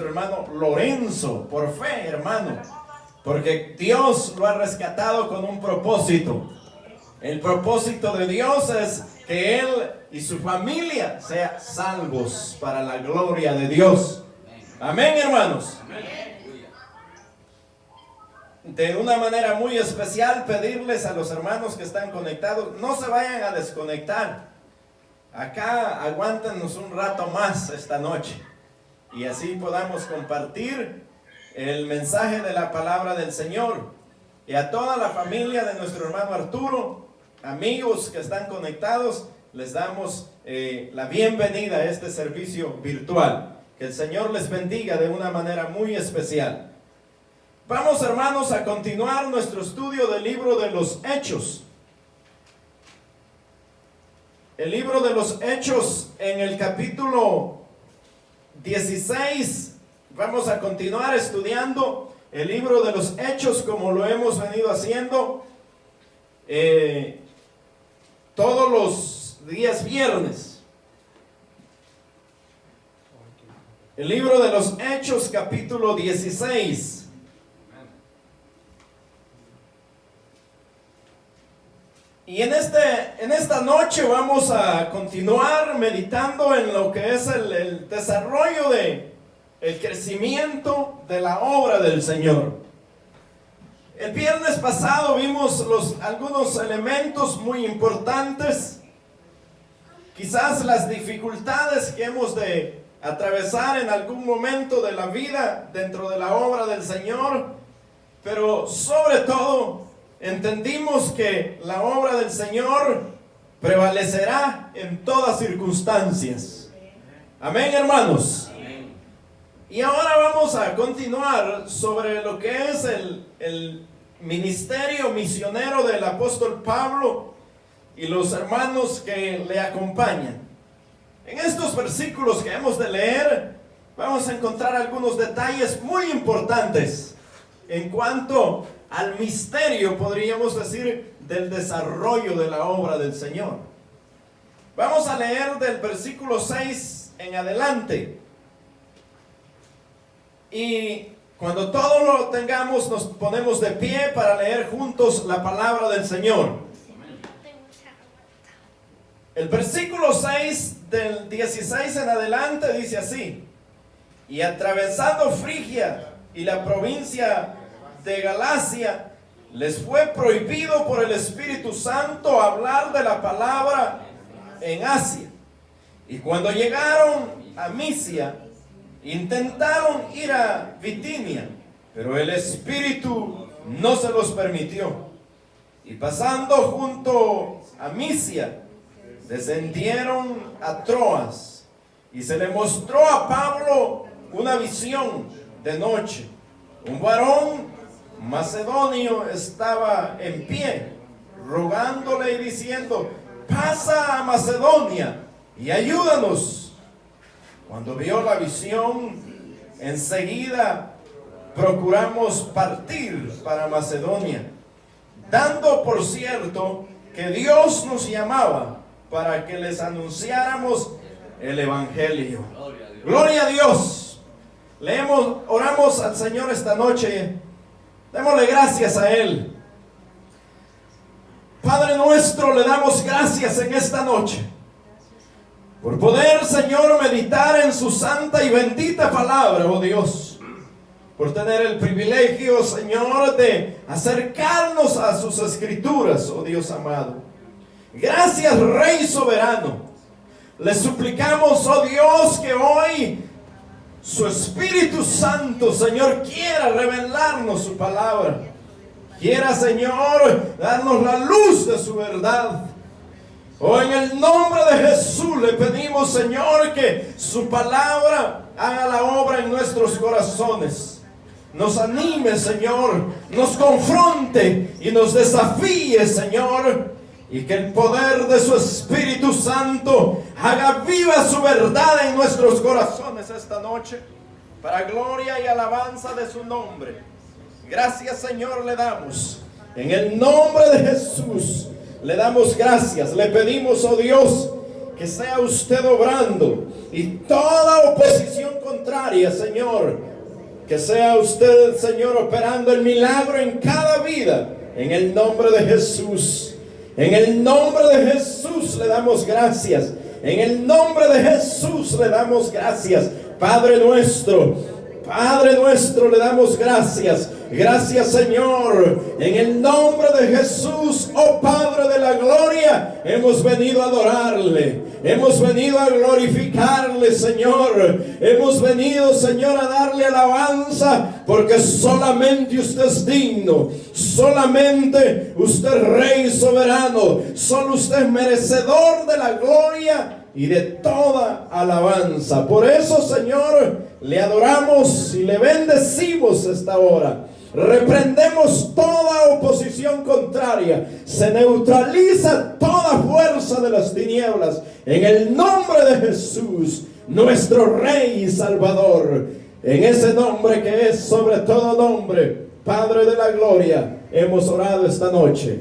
hermano Lorenzo, por fe, hermano, porque Dios lo ha rescatado con un propósito. El propósito de Dios es que él y su familia sean salvos para la gloria de Dios. Amén, hermanos. De una manera muy especial, pedirles a los hermanos que están conectados, no se vayan a desconectar. Acá aguántenos un rato más esta noche y así podamos compartir el mensaje de la palabra del Señor. Y a toda la familia de nuestro hermano Arturo, amigos que están conectados, les damos la bienvenida a este servicio virtual. Que el Señor les bendiga de una manera muy especial. Vamos, hermanos, a continuar nuestro estudio del libro de los Hechos. El libro de los Hechos, en el capítulo 16, vamos a continuar estudiando el libro de los Hechos como lo hemos venido haciendo todos los días viernes. El libro de los Hechos, capítulo 16. Y en esta noche vamos a continuar meditando en lo que es el desarrollo el crecimiento de la obra del Señor. El viernes pasado vimos algunos elementos muy importantes, quizás las dificultades que hemos de atravesar en algún momento de la vida dentro de la obra del Señor, pero sobre todo entendimos que la obra del Señor prevalecerá en todas circunstancias. Amén, hermanos. Amén. Y ahora vamos a continuar sobre lo que es el ministerio misionero del apóstol Pablo y los hermanos que le acompañan. En estos versículos que hemos de leer, vamos a encontrar algunos detalles muy importantes en cuanto al misterio, podríamos decir, del desarrollo de la obra del Señor. Vamos a leer del versículo 6 en adelante. Y cuando todo lo tengamos, nos ponemos de pie para leer juntos la palabra del Señor. El versículo 6 del 16 en adelante dice así: y atravesando Frigia y la provincia de Galacia, les fue prohibido por el Espíritu Santo hablar de la palabra en Asia. Y cuando llegaron a Misia, intentaron ir a Bitinia, pero el Espíritu no se los permitió. Y pasando junto a Misia, descendieron a Troas, y se le mostró a Pablo una visión de noche. Un varón macedonio estaba en pie, rogándole y diciendo: pasa a Macedonia y ayúdanos. Cuando vio la visión, enseguida procuramos partir para Macedonia, dando por cierto que Dios nos llamaba para que les anunciáramos el Evangelio. Gloria a Dios. Oramos al Señor esta noche. Démosle gracias a Él. Padre nuestro, le damos gracias en esta noche por poder, Señor, meditar en su santa y bendita palabra, oh Dios. Por tener el privilegio, Señor, de acercarnos a sus escrituras, oh Dios amado. Gracias, Rey soberano. Le suplicamos, oh Dios, que hoy su Espíritu Santo, Señor, quiera revelarnos su palabra. Quiera, Señor, darnos la luz de su verdad. Oh, en el nombre de Jesús le pedimos, Señor, que su palabra haga la obra en nuestros corazones. Nos anime, Señor, nos confronte y nos desafíe, Señor. Y que el poder de su Espíritu Santo haga viva su verdad en nuestros corazones esta noche, para gloria y alabanza de su nombre. Gracias, Señor, le damos. En el nombre de Jesús le damos gracias. Le pedimos, oh Dios, que sea usted obrando Y toda oposición contraria, Señor, que sea usted, Señor, operando el milagro en cada vida, en el nombre de Jesús. En el nombre de Jesús le damos gracias. En el nombre de Jesús le damos gracias. Padre nuestro, le damos gracias. Gracias, Señor. En el nombre de Jesús, oh Padre de la gloria, hemos venido a adorarle. Hemos venido a glorificarle, Señor. Hemos venido, Señor, a darle alabanza, porque solamente usted es digno. Solamente usted es Rey soberano. Solo usted es merecedor de la gloria y de toda alabanza. Por eso, Señor, le adoramos y le bendecimos esta hora. Reprendemos toda oposición contraria. Se neutraliza toda fuerza de las tinieblas en el nombre de Jesús, nuestro Rey y Salvador. En ese nombre que es sobre todo nombre, Padre de la gloria, hemos orado esta noche.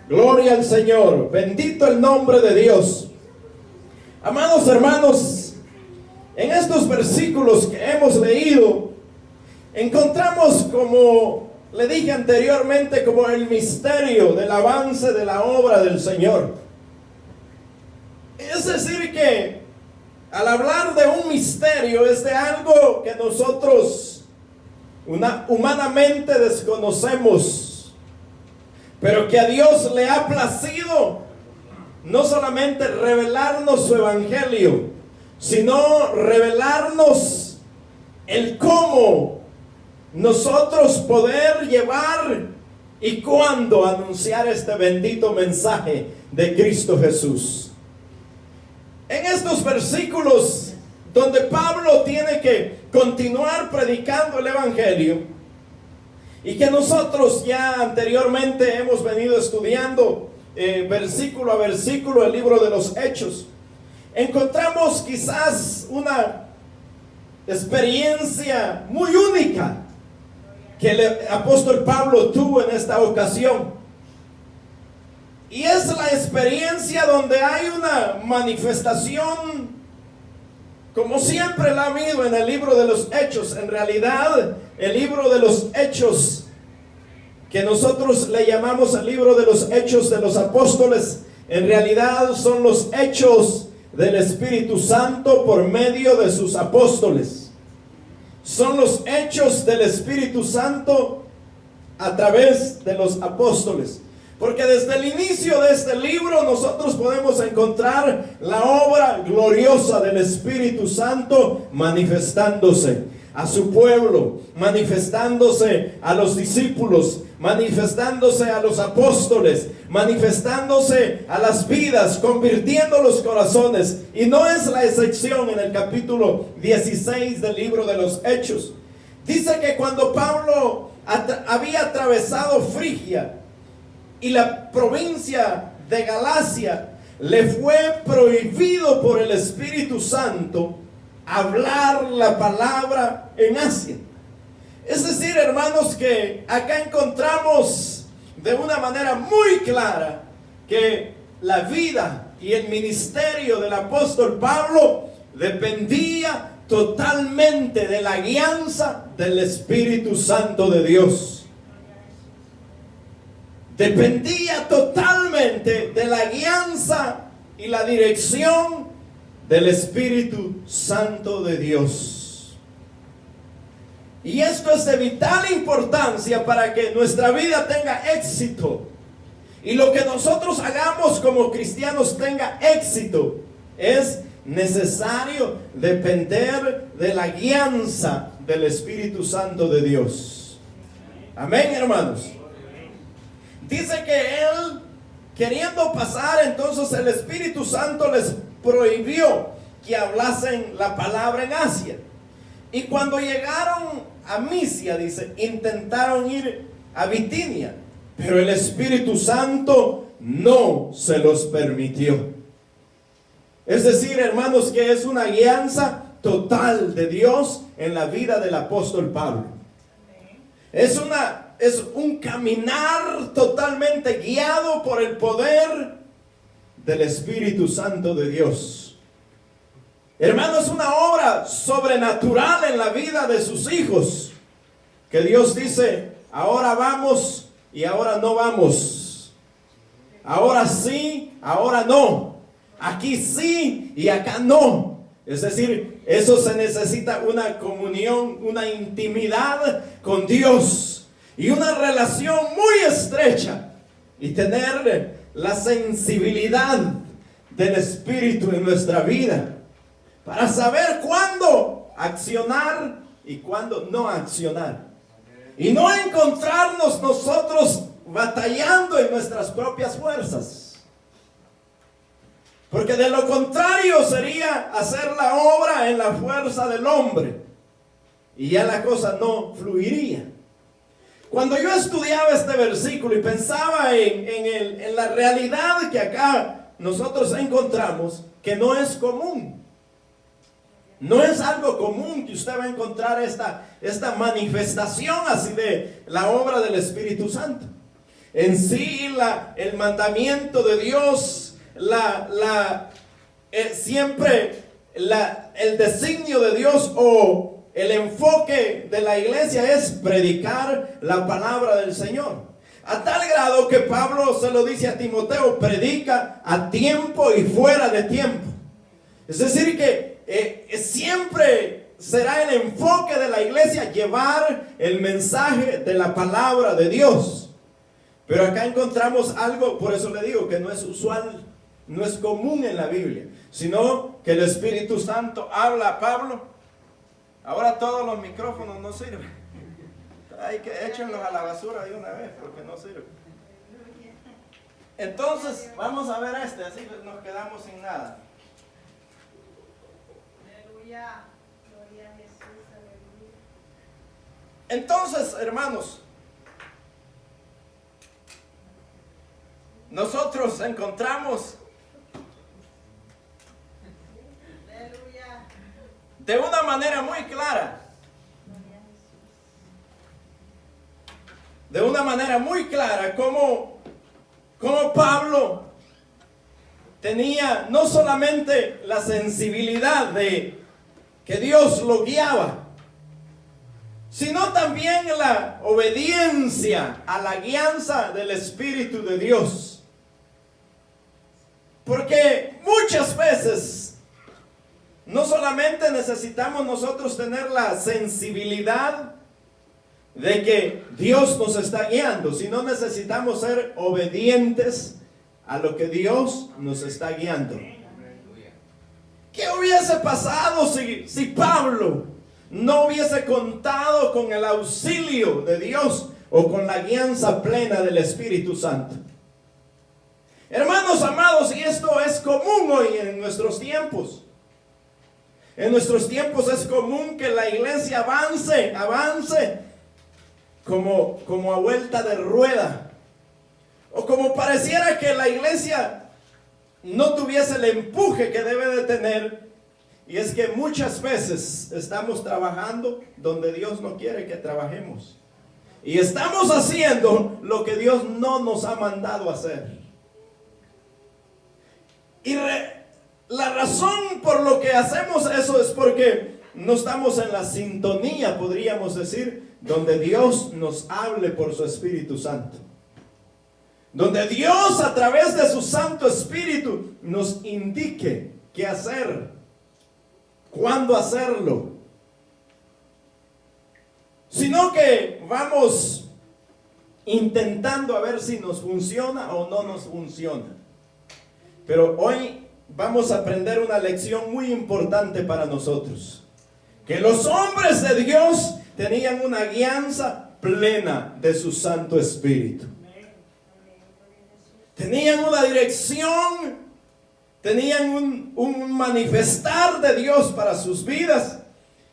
Gloria al Señor. Bendito el nombre de Dios. Amados hermanos, en estos versículos que hemos leído, encontramos, como le dije anteriormente, como el misterio del avance de la obra del Señor. Es decir que al hablar de un misterio es de algo que nosotros humanamente desconocemos, pero que a Dios le ha placido no solamente revelarnos su evangelio, sino revelarnos el cómo nosotros poder llevar y cuándo anunciar este bendito mensaje de Cristo Jesús. En estos versículos donde Pablo tiene que continuar predicando el evangelio, y que nosotros ya anteriormente hemos venido estudiando versículo a versículo el libro de los Hechos, encontramos quizás una experiencia muy única que el apóstol Pablo tuvo en esta ocasión. Y es la experiencia donde hay una manifestación, como siempre la ha habido en el libro de los Hechos. En realidad, el libro de los Hechos, que nosotros le llamamos el libro de los Hechos de los Apóstoles, en realidad son los hechos del Espíritu Santo por medio de sus apóstoles. Son los hechos del Espíritu Santo a través de los apóstoles. Porque desde el inicio de este libro nosotros podemos encontrar la obra gloriosa del Espíritu Santo manifestándose a su pueblo, manifestándose a los discípulos, manifestándose a los apóstoles, manifestándose a las vidas, convirtiendo los corazones. Y no es la excepción en el capítulo 16 del libro de los Hechos. Dice que cuando Pablo había atravesado Frigia y la provincia de Galacia, le fue prohibido por el Espíritu Santo hablar la palabra en Asia. Es decir, hermanos, que acá encontramos de una manera muy clara que la vida y el ministerio del apóstol Pablo dependía totalmente de la guianza del Espíritu Santo de Dios. Dependía totalmente de la guianza y la dirección del Espíritu Santo de Dios. Y esto es de vital importancia para que nuestra vida tenga éxito. Y lo que nosotros hagamos como cristianos tenga éxito. Es necesario depender de la guianza del Espíritu Santo de Dios. Amén, hermanos. Dice que él, queriendo pasar, entonces el Espíritu Santo les prohibió que hablasen la palabra en Asia. Y cuando llegaron a Misia, dice, intentaron ir a Bitinia, pero el Espíritu Santo no se los permitió. Es decir, hermanos, que es una guianza total de Dios en la vida del apóstol Pablo. Es un caminar totalmente guiado por el poder del Espíritu Santo de Dios. Hermano, es una obra sobrenatural en la vida de sus hijos. Que Dios dice, ahora vamos y ahora no vamos. Ahora sí, ahora no. Aquí sí y acá no. Es decir, eso se necesita una comunión, una intimidad con Dios y una relación muy estrecha y tener la sensibilidad del Espíritu en nuestra vida para saber cuándo accionar y cuándo no accionar. Y no encontrarnos nosotros batallando en nuestras propias fuerzas. Porque de lo contrario sería hacer la obra en la fuerza del hombre. Y ya la cosa no fluiría. Cuando yo estudiaba este versículo y pensaba en la realidad que acá nosotros encontramos, que no es común. No es algo común que usted va a encontrar esta manifestación así de la obra del Espíritu Santo. En sí, el mandamiento de Dios, siempre el designio de Dios o el enfoque de la iglesia es predicar la palabra del Señor. A tal grado que Pablo se lo dice a Timoteo, predica a tiempo y fuera de tiempo. Es decir que siempre será el enfoque de la iglesia llevar el mensaje de la palabra de Dios. Pero acá encontramos algo, por eso le digo que no es usual, no es común en la Biblia, sino que el Espíritu Santo habla a Pablo. Ahora todos los micrófonos no sirven. Hay que échenlos a la basura de una vez porque no sirven. Entonces vamos a ver así nos quedamos sin nada. Aleluya, gloria a Jesús, aleluya. Entonces, hermanos, nosotros encontramos de una manera muy clara, como Pablo tenía no solamente la sensibilidad de que Dios lo guiaba, sino también la obediencia a la guianza del Espíritu de Dios. Porque muchas veces no solamente necesitamos nosotros tener la sensibilidad de que Dios nos está guiando, sino necesitamos ser obedientes a lo que Dios nos está guiando. ¿Qué hubiese pasado si Pablo no hubiese contado con el auxilio de Dios o con la guianza plena del Espíritu Santo? Hermanos amados, y esto es común hoy en nuestros tiempos. En nuestros tiempos es común que la iglesia avance como a vuelta de rueda. O como pareciera que la iglesia no tuviese el empuje que debe de tener. Y es que muchas veces estamos trabajando donde Dios no quiere que trabajemos. Y estamos haciendo lo que Dios no nos ha mandado hacer. Y la razón por lo que hacemos eso es porque no estamos en la sintonía, podríamos decir, donde Dios nos hable por su Espíritu Santo. Donde Dios a través de su Santo Espíritu nos indique qué hacer, cuándo hacerlo. Sino que vamos intentando a ver si nos funciona o no nos funciona. Pero hoy vamos a aprender una lección muy importante para nosotros. Que los hombres de Dios tenían una guianza plena de su Santo Espíritu. Tenían una dirección, tenían un manifestar de Dios para sus vidas.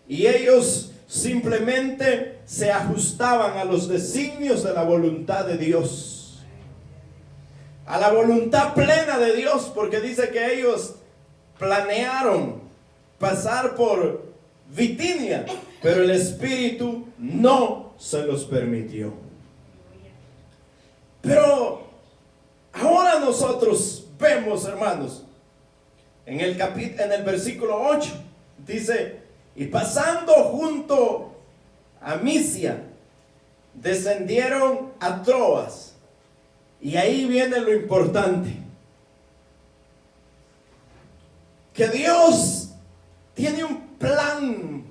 Y ellos simplemente se ajustaban a los designios de la voluntad de Dios. A la voluntad plena de Dios, porque dice que ellos planearon pasar por Bitinia, pero el Espíritu no se los permitió. Pero ahora nosotros vemos, hermanos, en el versículo 8, dice, y pasando junto a Misia, descendieron a Troas. Y ahí viene lo importante, que Dios tiene un plan,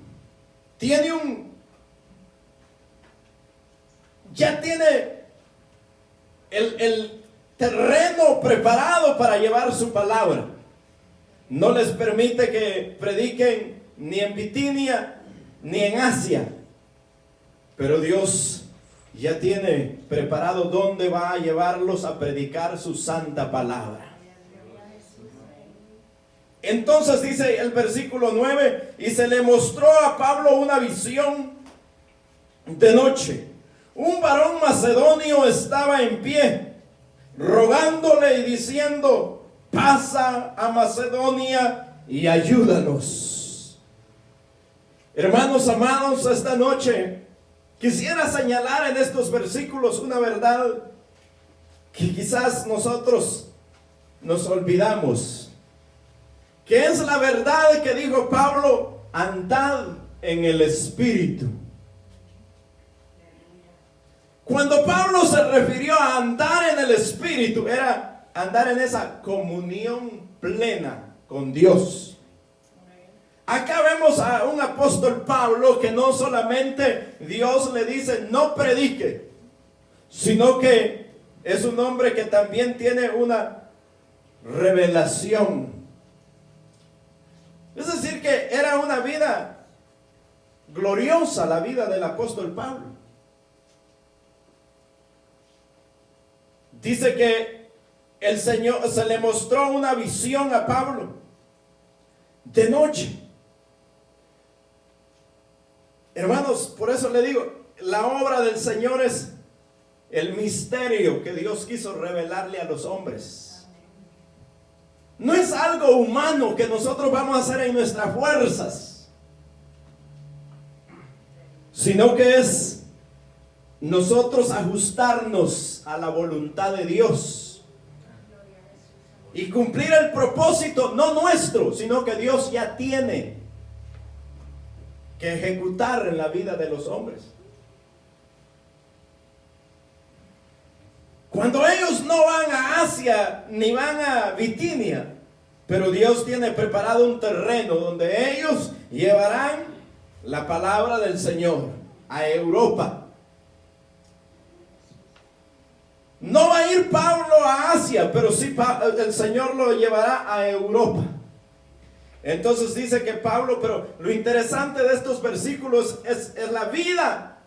ya tiene el terreno preparado para llevar su palabra. No les permite que prediquen ni en Bitinia ni en Asia, pero Dios ya tiene preparado dónde va a llevarlos a predicar su santa palabra. Entonces dice el versículo 9, y se le mostró a Pablo una visión de noche. Un varón macedonio estaba en pie, rogándole y diciendo, pasa a Macedonia y ayúdanos. Hermanos amados, esta noche quisiera señalar en estos versículos una verdad que quizás nosotros nos olvidamos, que es la verdad que dijo Pablo: andad en el Espíritu. Cuando Pablo se refirió a andar en el Espíritu, era andar en esa comunión plena con Dios. Acá vemos a un apóstol Pablo que no solamente Dios le dice no predique, sino que es un hombre que también tiene una revelación. Es decir, que era una vida gloriosa la vida del apóstol Pablo. Dice que el Señor se le mostró una visión a Pablo de noche. Hermanos, por eso le digo, la obra del Señor es el misterio que Dios quiso revelarle a los hombres. No es algo humano que nosotros vamos a hacer en nuestras fuerzas, sino que es nosotros ajustarnos a la voluntad de Dios y cumplir el propósito, no nuestro, sino que Dios ya tiene que ejecutar en la vida de los hombres. Cuando ellos no van a Asia ni van a Bitinia, pero Dios tiene preparado un terreno donde ellos llevarán la palabra del Señor a Europa. No va a ir Pablo a Asia, pero sí el Señor lo llevará a Europa. Entonces dice que Pablo, pero lo interesante de estos versículos es la vida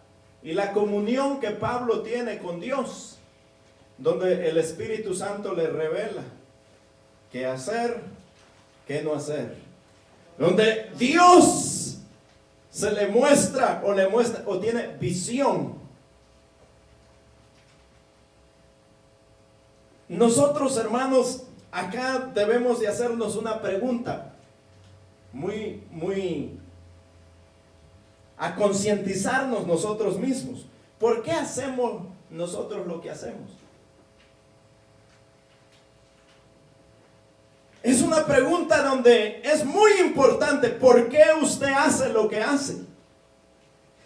y la comunión que Pablo tiene con Dios, donde el Espíritu Santo le revela qué hacer, qué no hacer, donde Dios se le muestra o tiene visión. Nosotros, hermanos, acá debemos de hacernos una pregunta muy a concientizarnos nosotros mismos. ¿Por qué hacemos nosotros lo que hacemos? Es una pregunta donde es muy importante. ¿Por qué usted hace lo que hace?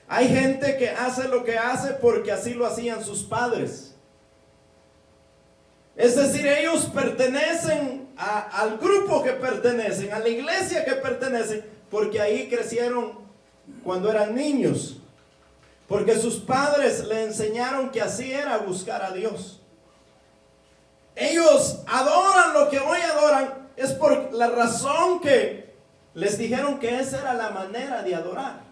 Hay gente que hace lo que hace porque así lo hacían sus padres. Es decir, ellos pertenecen al grupo que pertenecen, a la iglesia que pertenecen, porque ahí crecieron cuando eran niños. Porque sus padres le enseñaron que así era buscar a Dios. Ellos adoran lo que hoy adoran, es por la razón que les dijeron que esa era la manera de adorar.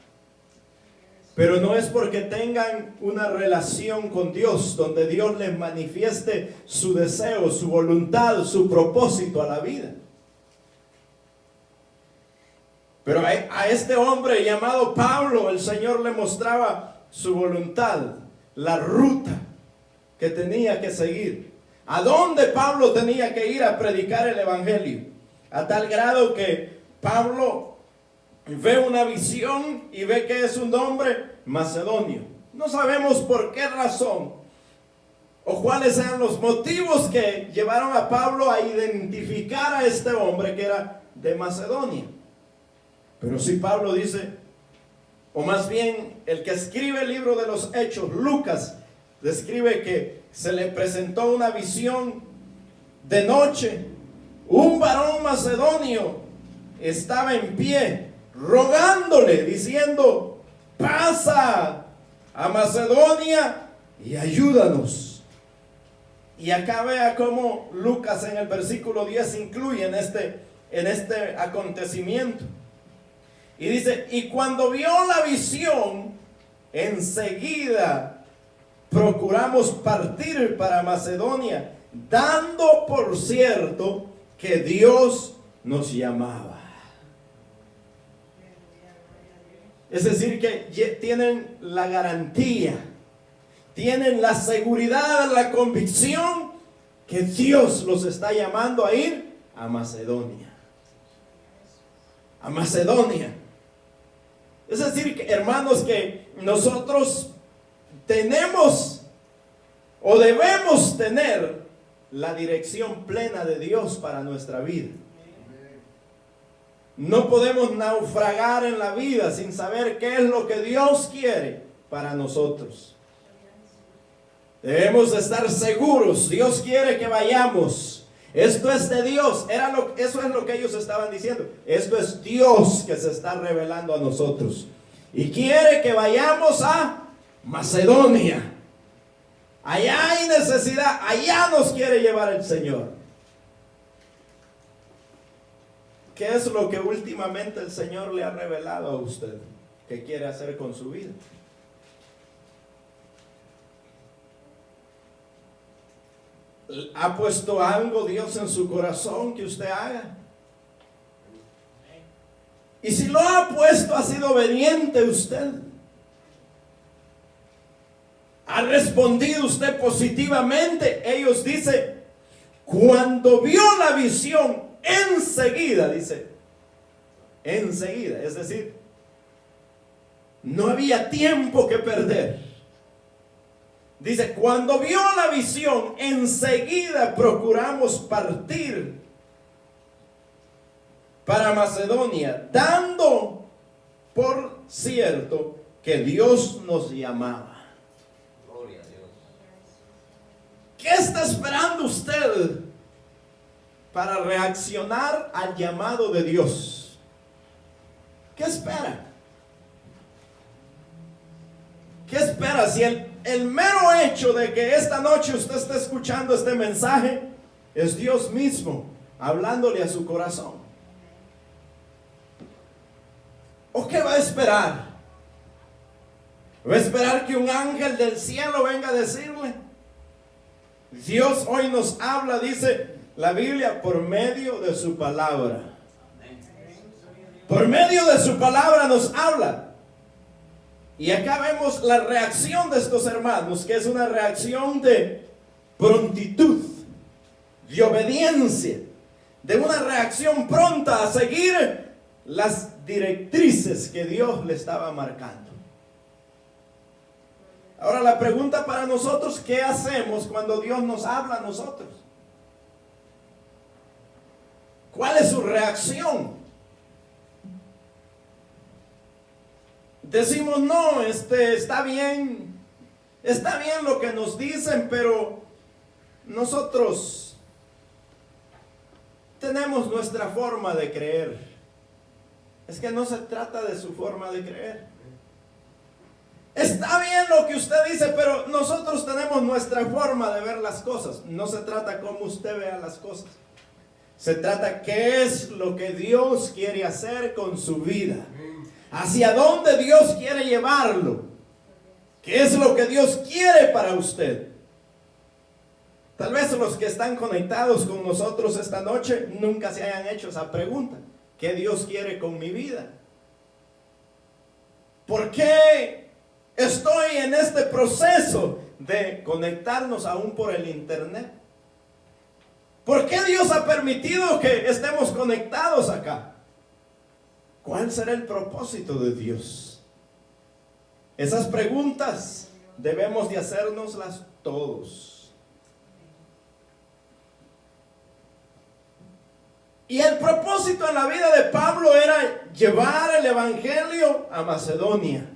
Pero no es porque tengan una relación con Dios, donde Dios les manifieste su deseo, su voluntad, su propósito a la vida. Pero a este hombre llamado Pablo, el Señor le mostraba su voluntad, la ruta que tenía que seguir, a dónde Pablo tenía que ir a predicar el evangelio, a tal grado que Pablo ve una visión y ve que es un hombre macedonio. No sabemos por qué razón o cuáles eran los motivos que llevaron a Pablo a identificar a este hombre que era de Macedonia. Pero si Pablo dice, o más bien el que escribe el libro de los Hechos, Lucas, describe que se le presentó una visión de noche. Un varón macedonio estaba en pie, rogándole, diciendo, pasa a Macedonia y ayúdanos. Y acá vea cómo Lucas en el versículo 10 incluye en este acontecimiento. Y dice, y cuando vio la visión, enseguida procuramos partir para Macedonia, dando por cierto que Dios nos llamaba. Es decir, que tienen la garantía, tienen la seguridad, la convicción que Dios los está llamando a ir a Macedonia. A Macedonia. Es decir, que, hermanos, que nosotros tenemos o debemos tener la dirección plena de Dios para nuestra vida. No podemos naufragar en la vida sin saber qué es lo que Dios quiere para nosotros. Debemos estar seguros. Dios quiere que vayamos. Esto es de Dios. Eso es lo que ellos estaban diciendo. Esto es Dios que se está revelando a nosotros. Y quiere que vayamos a Macedonia. Allá hay necesidad. Allá nos quiere llevar el Señor. ¿Qué es lo que últimamente el Señor le ha revelado a usted que quiere hacer con su vida? ¿Ha puesto algo Dios en su corazón que usted haga? Y si lo ha puesto, ¿ha sido obediente usted? ¿Ha respondido usted positivamente? Ellos dicen, cuando vio la visión, enseguida, dice, enseguida, es decir, no había tiempo que perder. Dice, cuando vio la visión, enseguida procuramos partir para Macedonia, dando por cierto que Dios nos llamaba. Gloria a Dios. ¿Qué está esperando usted para reaccionar al llamado de Dios? ¿Qué espera? ¿Qué espera? Si el mero hecho de que esta noche usted esté escuchando este mensaje es Dios mismo hablándole a su corazón. ¿O qué va a esperar? ¿Va a esperar que un ángel del cielo venga a decirle? Dios hoy nos habla, dice la Biblia, por medio de su palabra. Por medio de su palabra nos habla. Y acá vemos la reacción de estos hermanos, que es una reacción de prontitud, de obediencia, de una reacción pronta a seguir las directrices que Dios le estaba marcando. Ahora la pregunta para nosotros, ¿qué hacemos cuando Dios nos habla a nosotros? ¿Cuál es su reacción? Decimos, no, está bien lo que nos dicen, pero nosotros tenemos nuestra forma de creer. Es que no se trata de su forma de creer. Está bien lo que usted dice, pero nosotros tenemos nuestra forma de ver las cosas. No se trata cómo usted vea las cosas. Se trata qué es lo que Dios quiere hacer con su vida. ¿Hacia dónde Dios quiere llevarlo? ¿Qué es lo que Dios quiere para usted? Tal vez los que están conectados con nosotros esta noche nunca se hayan hecho esa pregunta. ¿Qué Dios quiere con mi vida? ¿Por qué estoy en este proceso de conectarnos aún por el internet? ¿Por qué Dios ha permitido que estemos conectados acá? ¿Cuál será el propósito de Dios? Esas preguntas debemos de hacérnoslas todos. Y el propósito en la vida de Pablo era llevar el evangelio a Macedonia.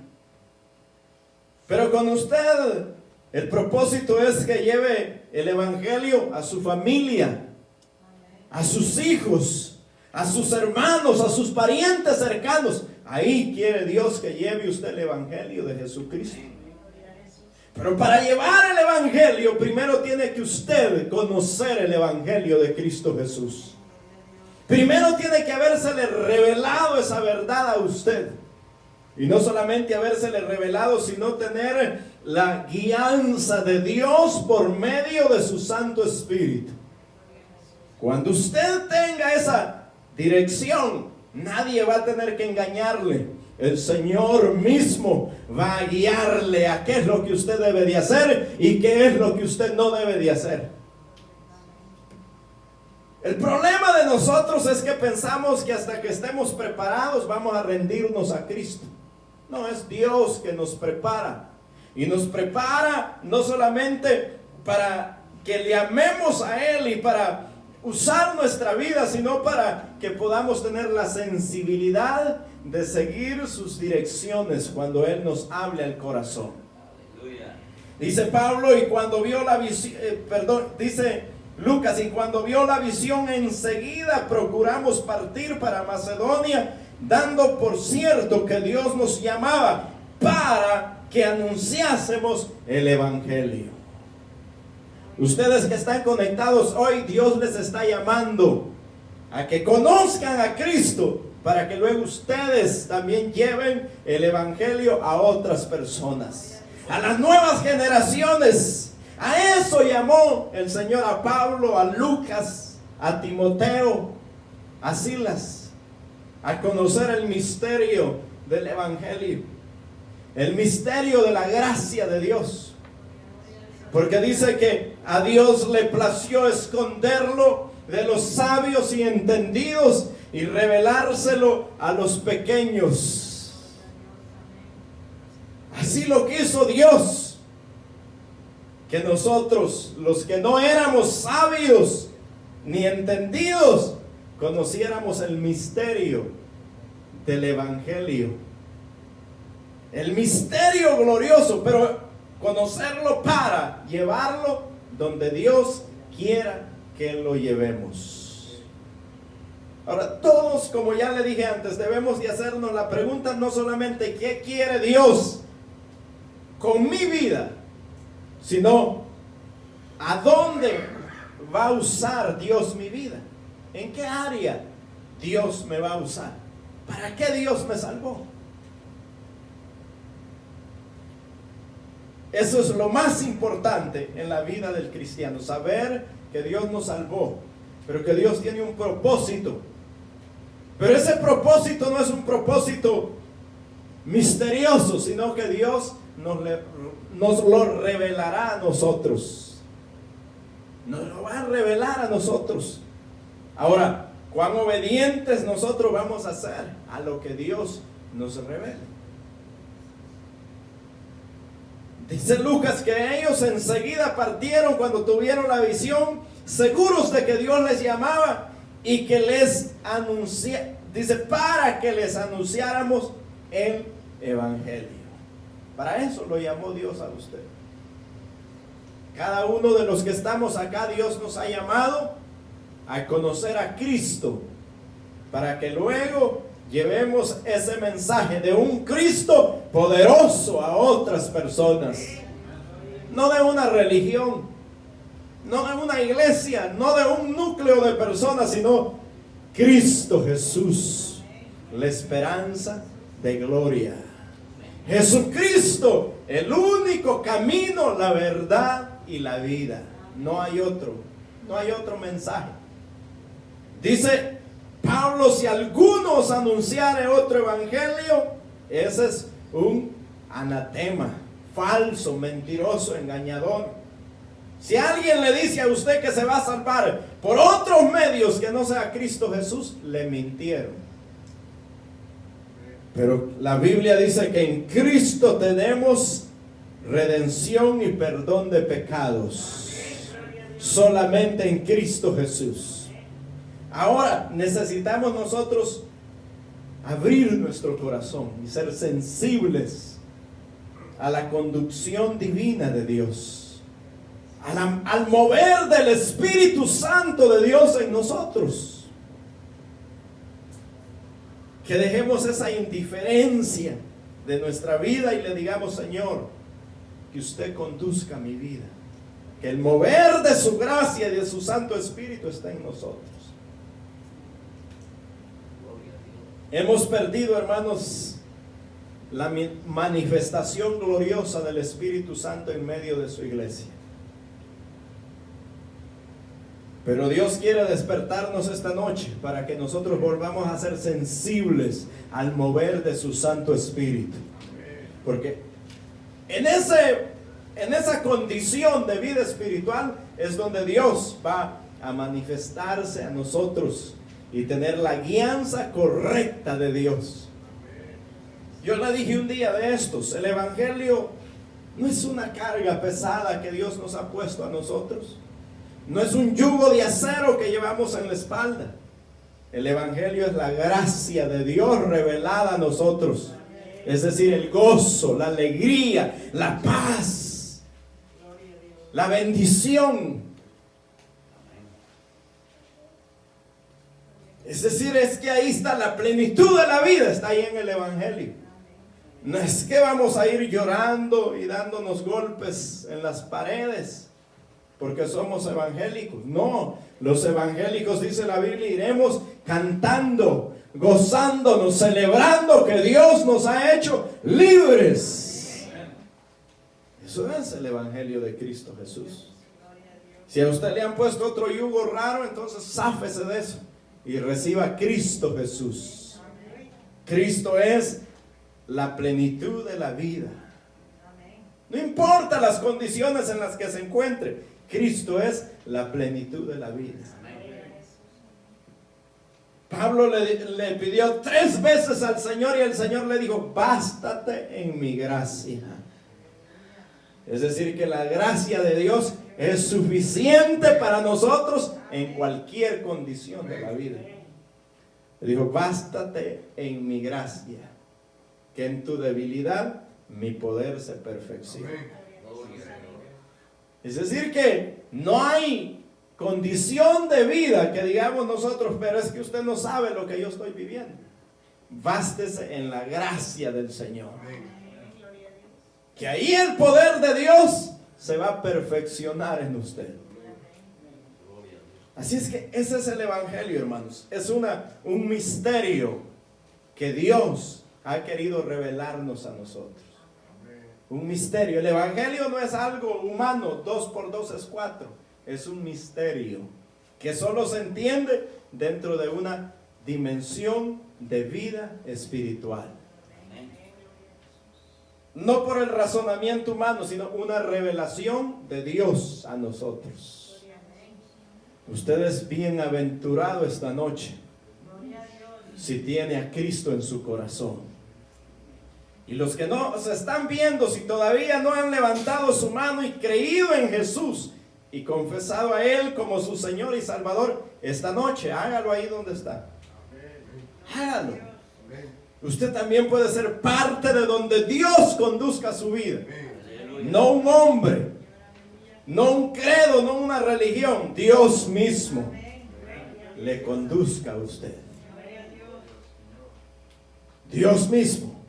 Pero con usted, el propósito es que lleve el evangelio a su familia, a sus hijos, a sus hermanos, a sus parientes cercanos. Ahí quiere Dios que lleve usted el evangelio de Jesucristo. Pero para llevar el evangelio, primero tiene que usted conocer el evangelio de Cristo Jesús. Primero tiene que habérsele revelado esa verdad a usted. Y no solamente habérsele revelado, sino tener la guianza de Dios por medio de su Santo Espíritu. Cuando usted tenga esa dirección, nadie va a tener que engañarle. El Señor mismo va a guiarle a qué es lo que usted debe de hacer y qué es lo que usted no debe de hacer. El problema de nosotros es que pensamos que hasta que estemos preparados vamos a rendirnos a Cristo. No, es Dios que nos prepara. Y nos prepara no solamente para que le amemos a Él y para usar nuestra vida, sino para que podamos tener la sensibilidad de seguir sus direcciones cuando Él nos hable al corazón. Aleluya. Dice Pablo, y cuando vio la visión, dice Lucas, y cuando vio la visión enseguida procuramos partir para Macedonia, dando por cierto que Dios nos llamaba para que anunciásemos el evangelio. Ustedes que están conectados hoy, Dios les está llamando a que conozcan a Cristo para que luego ustedes también lleven el evangelio a otras personas, a las nuevas generaciones. A eso llamó el Señor a Pablo, a Lucas, a Timoteo, a Silas, a conocer el misterio del evangelio, el misterio de la gracia de Dios. Porque dice que a Dios le plació esconderlo de los sabios y entendidos y revelárselo a los pequeños. Así lo quiso Dios, que nosotros, los que no éramos sabios ni entendidos, conociéramos el misterio del evangelio. El misterio glorioso, pero conocerlo para llevarlo donde Dios quiera que lo llevemos. Ahora, todos, como ya le dije antes, debemos de hacernos la pregunta no solamente ¿qué quiere Dios con mi vida?, sino ¿a dónde va a usar Dios mi vida? ¿En qué área Dios me va a usar? ¿Para qué Dios me salvó? Eso es lo más importante en la vida del cristiano, saber que Dios nos salvó, pero que Dios tiene un propósito. Pero ese propósito no es un propósito misterioso, sino que Dios nos lo revelará a nosotros. Nos lo va a revelar a nosotros. Ahora, cuán obedientes nosotros vamos a ser a lo que Dios nos revele. Dice Lucas que ellos enseguida partieron cuando tuvieron la visión, seguros de que Dios les llamaba y que les anuncia, dice, para que les anunciáramos el evangelio. Para eso lo llamó Dios a usted. Cada uno de los que estamos acá, Dios nos ha llamado a conocer a Cristo, para que luego llevemos ese mensaje de un Cristo poderoso a otras personas. No de una religión, no de una iglesia, no de un núcleo de personas, sino Cristo Jesús, la esperanza de gloria. Jesucristo, el único camino, la verdad y la vida. No hay otro mensaje. Dice Pablo, si alguno os anunciare otro evangelio, ese es un anatema, falso, mentiroso, engañador. Si alguien le dice a usted que se va a salvar por otros medios que no sea Cristo Jesús, le mintieron. Pero la Biblia dice que en Cristo tenemos redención y perdón de pecados. Solamente en Cristo Jesús. Ahora necesitamos nosotros abrir nuestro corazón y ser sensibles a la conducción divina de Dios, al mover del Espíritu Santo de Dios en nosotros. Que dejemos esa indiferencia de nuestra vida y le digamos: Señor, que usted conduzca mi vida, que el mover de su gracia y de su Santo Espíritu está en nosotros. Hemos perdido, hermanos, la manifestación gloriosa del Espíritu Santo en medio de su iglesia. Pero Dios quiere despertarnos esta noche para que nosotros volvamos a ser sensibles al mover de su Santo Espíritu. Porque en esa condición de vida espiritual es donde Dios va a manifestarse a nosotros y tener la guianza correcta de Dios. Yo le dije un día de estos: el Evangelio no es una carga pesada que Dios nos ha puesto a nosotros. No es un yugo de acero que llevamos en la espalda. El Evangelio es la gracia de Dios revelada a nosotros. Es decir, el gozo, la alegría, la paz, la bendición. Es decir, es que ahí está la plenitud de la vida, está ahí en el Evangelio. No es que vamos a ir llorando y dándonos golpes en las paredes porque somos evangélicos. No, los evangélicos, dice la Biblia, iremos cantando, gozándonos, celebrando que Dios nos ha hecho libres. Eso es el Evangelio de Cristo Jesús. Si a usted le han puesto otro yugo raro, entonces záfese de eso y reciba a Cristo Jesús. Cristo es la plenitud de la vida. No importa las condiciones en las que se encuentre, Cristo es la plenitud de la vida. Pablo le pidió 3 veces al Señor y el Señor le dijo: bástate en mi gracia. Es decir, que la gracia de Dios es suficiente para nosotros en cualquier condición de la vida. Le dijo: bástate en mi gracia, que en tu debilidad mi poder se perfecciona. Es decir, que no hay condición de vida que digamos nosotros: pero es que usted no sabe lo que yo estoy viviendo. Bástese en la gracia del Señor, que ahí el poder de Dios se va a perfeccionar en usted. Así es que ese es el Evangelio, hermanos. Es un misterio que Dios ha querido revelarnos a nosotros. Un misterio. El Evangelio no es algo humano. 2 por 2 es 4. Es un misterio que solo se entiende dentro de una dimensión de vida espiritual. No por el razonamiento humano, sino una revelación de Dios a nosotros. Usted es bienaventurado esta noche si tiene a Cristo en su corazón. Y los que no se están viendo, si todavía no han levantado su mano y creído en Jesús y confesado a Él como su Señor y Salvador, esta noche hágalo ahí donde está. Hágalo. Usted también puede ser parte de donde Dios conduzca su vida. No un hombre, no un credo, no una religión. Dios mismo le conduzca a usted. Dios mismo.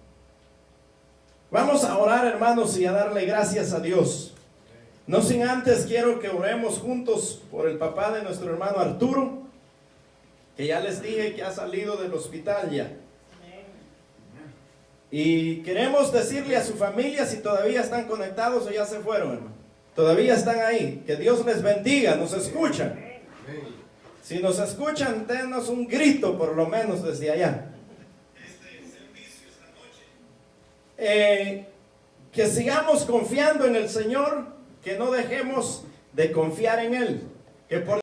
Vamos a orar, hermanos, y a darle gracias a Dios. No sin antes quiero que oremos juntos por el papá de nuestro hermano Arturo, que ya les dije que ha salido del hospital ya. Y queremos decirle a su familia, si todavía están conectados o ya se fueron, hermano. Todavía están ahí. Que Dios les bendiga. Nos escuchan. Si nos escuchan, denos un grito por lo menos desde allá. Que sigamos confiando en el Señor, que no dejemos de confiar en Él, que por